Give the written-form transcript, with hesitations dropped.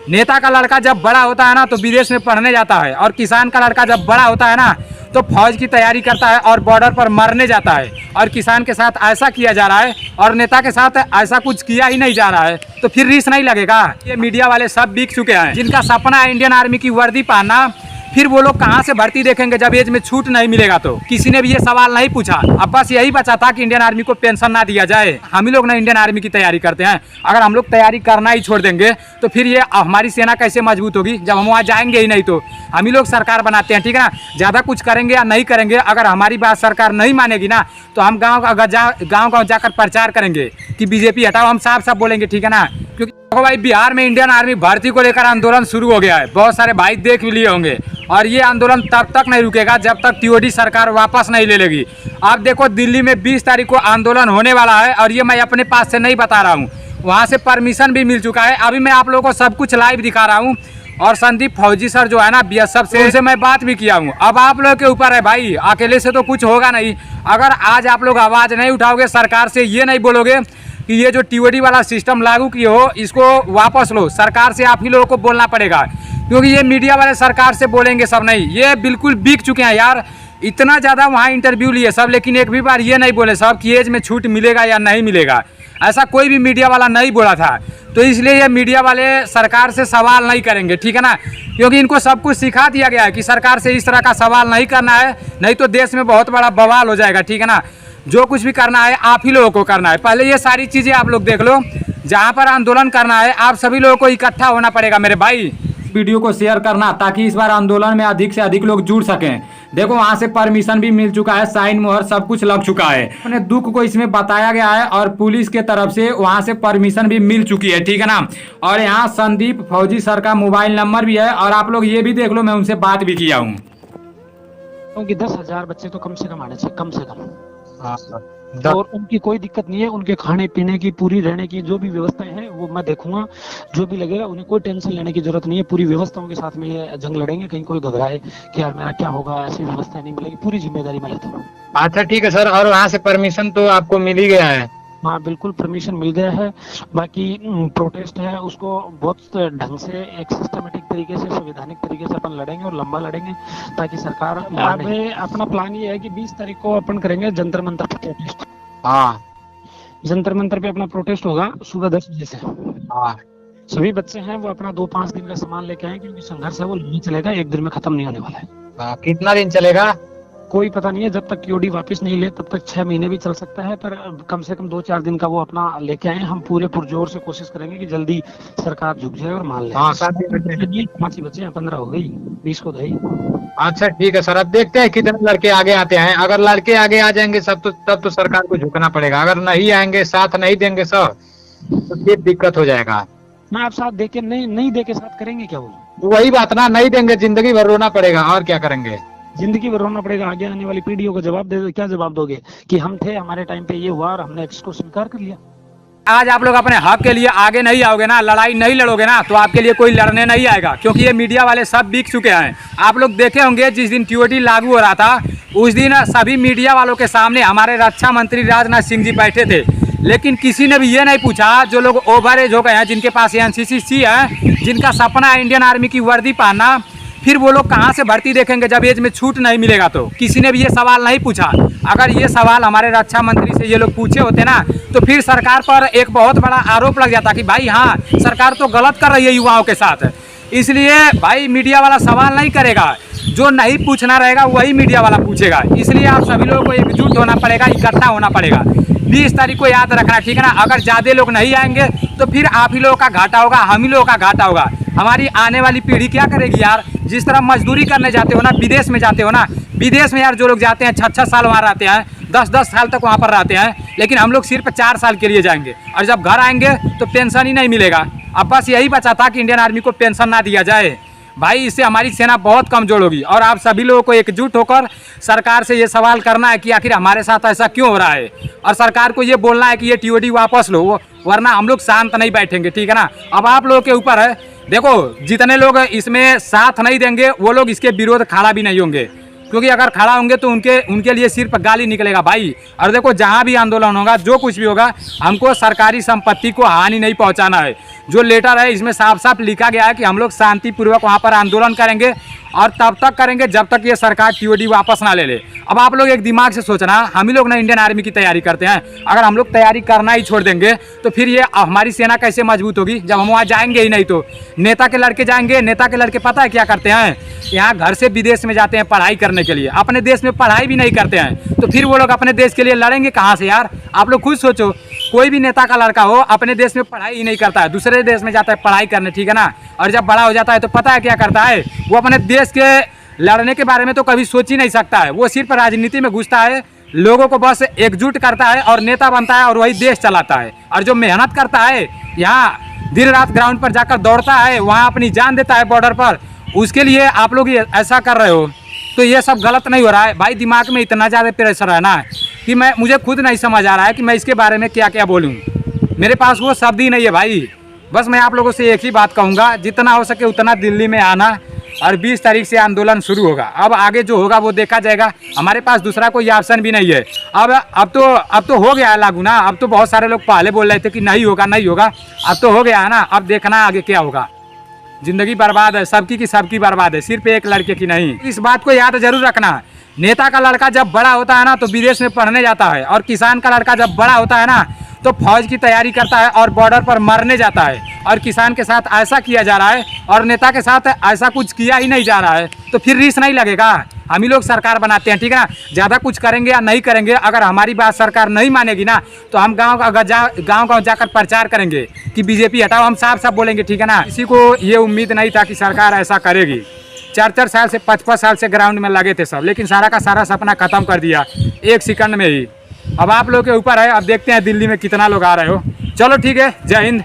नेता का लड़का जब बड़ा होता है ना तो विदेश में पढ़ने जाता है, और किसान का लड़का जब बड़ा होता है ना तो फौज की तैयारी करता है और बॉर्डर पर मरने जाता है। और किसान के साथ ऐसा किया जा रहा है और नेता के साथ ऐसा कुछ किया ही नहीं जा रहा है, तो फिर रिस्क नहीं लगेगा? ये मीडिया वाले सब बिक चुके हैं, जिनका सपना है इंडियन आर्मी की वर्दी पहनना, फिर वो लोग कहाँ से भर्ती देखेंगे जब एज में छूट नहीं मिलेगा? तो किसी ने भी ये सवाल नहीं पूछा। अब बस यही बचा था कि इंडियन आर्मी को पेंशन ना दिया जाए। हम ही लोग ना इंडियन आर्मी की तैयारी करते हैं, अगर हम लोग तैयारी करना ही छोड़ देंगे तो फिर ये हमारी सेना कैसे मजबूत होगी जब हम वहाँ जाएंगे ही नहीं? तो हम ही लोग सरकार बनाते हैं, ठीक है ना? ज़्यादा कुछ करेंगे या नहीं करेंगे, अगर हमारी बात सरकार नहीं मानेगी ना तो हम गाँव जाकर प्रचार करेंगे कि बीजेपी हटाओ, हम साफ साफ बोलेंगे, ठीक है ना? क्योंकि देखो भाई, बिहार में इंडियन आर्मी भर्ती को लेकर आंदोलन शुरू हो गया है, बहुत सारे भाई देख भी लिए होंगे, और ये आंदोलन तब तक नहीं रुकेगा जब तक टीओडी सरकार वापस नहीं ले लेगी। आप देखो, दिल्ली में 20 तारीख को आंदोलन होने वाला है, और ये मैं अपने पास से नहीं बता रहा हूँ, वहाँ से परमिशन भी मिल चुका है। अभी मैं आप लोगों को सब कुछ लाइव दिखा रहा हूँ, और संदीप फौजी सर जो है ना बीएसएफ से, उनसे मैं बात भी किया हूँ। अब आप लोगों के ऊपर है भाई, अकेले से तो कुछ होगा नहीं। अगर आज आप लोग आवाज़ नहीं उठाओगे, सरकार से ये नहीं बोलोगे कि ये जो टीओडी वाला सिस्टम लागू किए हो इसको वापस लो, सरकार से आप ही लोगों को बोलना पड़ेगा, क्योंकि ये मीडिया वाले सरकार से बोलेंगे सब नहीं। ये बिल्कुल बिक चुके हैं यार, इतना ज़्यादा वहाँ इंटरव्यू लिए सब, लेकिन एक भी बार ये नहीं बोले सब कि एज में छूट मिलेगा या नहीं मिलेगा। ऐसा कोई भी मीडिया वाला नहीं बोला था, तो इसलिए ये मीडिया वाले सरकार से सवाल नहीं करेंगे, ठीक है ना? क्योंकि इनको सब कुछ सिखा दिया गया है कि सरकार से इस तरह का सवाल नहीं करना है, नहीं तो देश में बहुत बड़ा बवाल हो जाएगा, ठीक है ना? जो कुछ भी करना है आप ही लोगों को करना है। पहले ये सारी चीज़ें आप लोग देख लो, जहाँ पर आंदोलन करना है आप सभी लोगों को इकट्ठा होना पड़ेगा मेरे भाई। वीडियो को शेयर करना ताकि इस बार आंदोलन में अधिक से अधिक लोग जुड़ सकें। देखो, वहाँ से परमिशन भी मिल चुका है, साइन मोहर सब कुछ लग चुका है, अपने दुख को इसमें बताया गया है, और पुलिस के तरफ से वहाँ से परमिशन भी मिल चुकी है, ठीक है ना? और यहाँ संदीप फौजी सर का मोबाइल नंबर भी है, और आप लोग ये भी देख लो, मैं उनसे बात भी किया हूँ। क्योंकि 10,000 बच्चे तो कम से कम आने चाहिए, कम से कम। हाँ, और उनकी कोई दिक्कत नहीं है, उनके खाने पीने की, पूरी रहने की जो भी व्यवस्थाएं हैं वो मैं देखूंगा, जो भी लगेगा उन्हें कोई टेंशन लेने की जरूरत नहीं है। पूरी व्यवस्थाओं के साथ में ये जंग लड़ेंगे, कहीं कोई घबराए कि यार मेरा क्या होगा, ऐसी व्यवस्था नहीं मिलेगी, पूरी जिम्मेदारी मैं लेता हूँ। अच्छा ठीक है सर, और वहाँ से परमिशन तो आपको मिल ही गया है? हाँ बिल्कुल, परमिशन मिल गया है। बाकी प्रोटेस्ट है उसको बहुत ढंग से, एक सिस्टमेटिक तरीके से, संवैधानिक तरीके से अपन लड़ेंगे और लंबा लड़ेंगे, ताकि सरकार अपना प्लान ये है कि 20 तारीख को अपन करेंगे जंतर मंतर पे प्रोटेस्ट। हाँ, जंतर मंतर पे अपना प्रोटेस्ट होगा सुबह 10 बजे से। हाँ, सभी बच्चे हैं वो अपना 2-5 दिन का सामान लेके आए, क्योंकि संघर्ष है वो नहीं चलेगा, एक दिन में खत्म नहीं होने वाला है। कितना दिन चलेगा? कोई पता नहीं है, जब तक टीओडी वापस नहीं ले तब तक 6 महीने भी चल सकता है, पर कम से कम 2-4 दिन का वो अपना लेके आए। हम पूरे पुरजोर से कोशिश करेंगे कि जल्दी सरकार झुक जाए और मान ले। हाँ, 5 ही बच्चे हैं, 15 हो गई, 20 को गई। अच्छा ठीक है सर, अब देखते हैं कितने लड़के आगे आते हैं। अगर लड़के आगे आ जाएंगे सब तो तब तो सरकार को झुकना पड़ेगा, अगर नहीं आएंगे, साथ नहीं देंगे सब, तो फिर दिक्कत हो जाएगा ना। आप साथ देके नहीं देके साथ करेंगे क्या? वो वही बात ना, नहीं देंगे जिंदगी भर रोना पड़ेगा, और क्या करेंगे? जिंदगी भर रोना पड़ेगा। आगे आने वाली पीढ़ियों को जवाब दे, क्या जवाब दोगे कि हम थे, हमारे टाइम पे ये हुआ और हमने इसको स्वीकार कर लिया। आज आप लोग अपने हक के लिए आगे नहीं आओगे ना, लड़ाई नहीं लड़ोगे ना, तो आपके लिए कोई लड़ने नहीं आएगा, क्योंकि ये मीडिया वाले सब बिक चुके हैं। आप लोग देखे होंगे जिस दिन टीओडी लागू हो रहा था उस दिन सभी मीडिया वालों के सामने हमारे रक्षा मंत्री राजनाथ सिंह जी बैठे थे, लेकिन किसी ने भी ये नहीं पूछा, जो लोग ओवर एज हो गए हैं, जिनके पास एनसीसी है, जिनका सपना है इंडियन आर्मी की वर्दी पहनना, फिर वो लोग कहाँ से भर्ती देखेंगे जब एज में छूट नहीं मिलेगा? तो किसी ने भी ये सवाल नहीं पूछा। अगर ये सवाल हमारे रक्षा मंत्री से ये लोग पूछे होते ना तो फिर सरकार पर एक बहुत बड़ा आरोप लग जाता कि भाई हाँ, सरकार तो गलत कर रही है युवाओं के साथ। इसलिए भाई मीडिया वाला सवाल नहीं करेगा, जो नहीं पूछना रहेगा वही मीडिया वाला पूछेगा। इसलिए आप सभी लोगों को एकजुट होना पड़ेगा, इकट्ठा होना पड़ेगा। 20 तारीख को याद रखना, ठीक है ना? अगर ज़्यादा लोग नहीं आएंगे तो फिर आप ही लोगों का घाटा होगा, हम ही लोगों का घाटा होगा। हमारी आने वाली पीढ़ी क्या करेगी यार? जिस तरह मजदूरी करने जाते हो ना, विदेश में जाते हो ना, विदेश में यार जो लोग जाते हैं 6-6 साल वहाँ रहते हैं, 10-10 साल तक वहाँ पर रहते हैं, लेकिन हम लोग सिर्फ 4 साल के लिए जाएंगे, और जब घर आएंगे तो पेंशन ही नहीं मिलेगा। अब बस यही बचा था कि इंडियन आर्मी को पेंशन ना दिया जाए भाई, इससे हमारी सेना बहुत कमजोर होगी। और आप सभी लोगों को एकजुट होकर सरकार से ये सवाल करना है कि आखिर हमारे साथ ऐसा क्यों हो रहा है, और सरकार को ये बोलना है कि ये टीओडी वापस लो, वरना हम लोग शांत नहीं बैठेंगे, ठीक है ना? अब आप लोगों के ऊपर है। देखो, जितने लोग इसमें साथ नहीं देंगे वो लोग इसके विरोध खड़ा भी नहीं होंगे, क्योंकि अगर खड़ा होंगे तो उनके लिए सिर्फ गाली निकलेगा भाई। और देखो जहाँ भी आंदोलन होगा, जो कुछ भी होगा, हमको सरकारी संपत्ति को हानि नहीं पहुँचाना है। जो लेटर है इसमें साफ साफ लिखा गया है कि हम लोग शांतिपूर्वक वहाँ पर आंदोलन करेंगे और तब तक करेंगे जब तक ये सरकार टीओडी वापस ना ले ले। अब आप लोग एक दिमाग से सोचना, हम ही लोग ना इंडियन आर्मी की तैयारी करते हैं, अगर हम लोग तैयारी करना ही छोड़ देंगे तो फिर ये हमारी सेना कैसे मजबूत होगी जब हम वहाँ जाएंगे ही नहीं। तो नेता के लड़के जाएंगे, नेता के लड़के पता है क्या करते हैं, यहाँ घर से विदेश में जाते हैं पढ़ाई करने के लिए, अपने देश में पढ़ाई भी नहीं करते हैं, तो फिर वो लोग अपने देश के लिए लड़ेंगे कहाँ से यार। आप लोग खुद सोचो, कोई भी नेता का लड़का हो अपने देश में पढ़ाई ही नहीं करता है, दूसरे देश में जाता है पढ़ाई करने, ठीक है ना। और जब बड़ा हो जाता है तो पता है क्या करता है, वो अपने देश के लड़ने के बारे में तो कभी सोच ही नहीं सकता है, वो सिर्फ राजनीति में घुसता है, लोगों को बस एकजुट करता है और नेता बनता है और वही देश चलाता है। और जो मेहनत करता है, यहाँ दिन रात ग्राउंड पर जाकर दौड़ता है, वहाँ अपनी जान देता है बॉर्डर पर, उसके लिए आप लोग ये ऐसा कर रहे हो तो ये सब गलत नहीं हो रहा है भाई। दिमाग में इतना ज़्यादा प्रेशर है ना कि मुझे खुद नहीं समझ आ रहा है कि मैं इसके बारे में क्या क्या बोलूँ, मेरे पास वो शब्द ही नहीं है भाई। बस मैं आप लोगों से एक ही बात कहूँगा, जितना हो सके उतना दिल्ली में आना और 20 तारीख से आंदोलन शुरू होगा। अब आगे जो होगा वो देखा जाएगा, हमारे पास दूसरा कोई ऑप्शन भी नहीं है। अब तो हो गया है लागू ना। अब तो बहुत सारे लोग पहले बोल रहे थे कि नहीं होगा नहीं होगा, अब तो हो गया है ना। अब देखना आगे क्या होगा। जिंदगी बर्बाद है, सबकी की सबकी बर्बाद है, सिर्फ एक लड़के की नहीं। इस बात को याद जरूर रखना, नेता का लड़का जब बड़ा होता है ना तो विदेश में पढ़ने जाता है, और किसान का लड़का जब बड़ा होता है ना तो फौज की तैयारी करता है और बॉर्डर पर मरने जाता है। और किसान के साथ ऐसा किया जा रहा है और नेता के साथ ऐसा कुछ किया ही नहीं जा रहा है, तो फिर रीस नहीं लगेगा। हम ही लोग सरकार बनाते हैं, ठीक है ना। ज़्यादा कुछ करेंगे या नहीं करेंगे, अगर हमारी बात सरकार नहीं मानेगी ना तो हम गाँव जाकर प्रचार करेंगे कि बीजेपी हटाओ, हम साफ साफ बोलेंगे, ठीक है ना। किसी को ये उम्मीद नहीं था कि सरकार ऐसा करेगी। 4-4 साल से 5-5 साल से ग्राउंड में लगे थे सब, लेकिन सारा का सारा सपना खत्म कर दिया एक सेकंड में ही। अब आप लोग के ऊपर है, अब देखते हैं दिल्ली में कितना लोग आ रहे हो। चलो ठीक है, जय हिंद।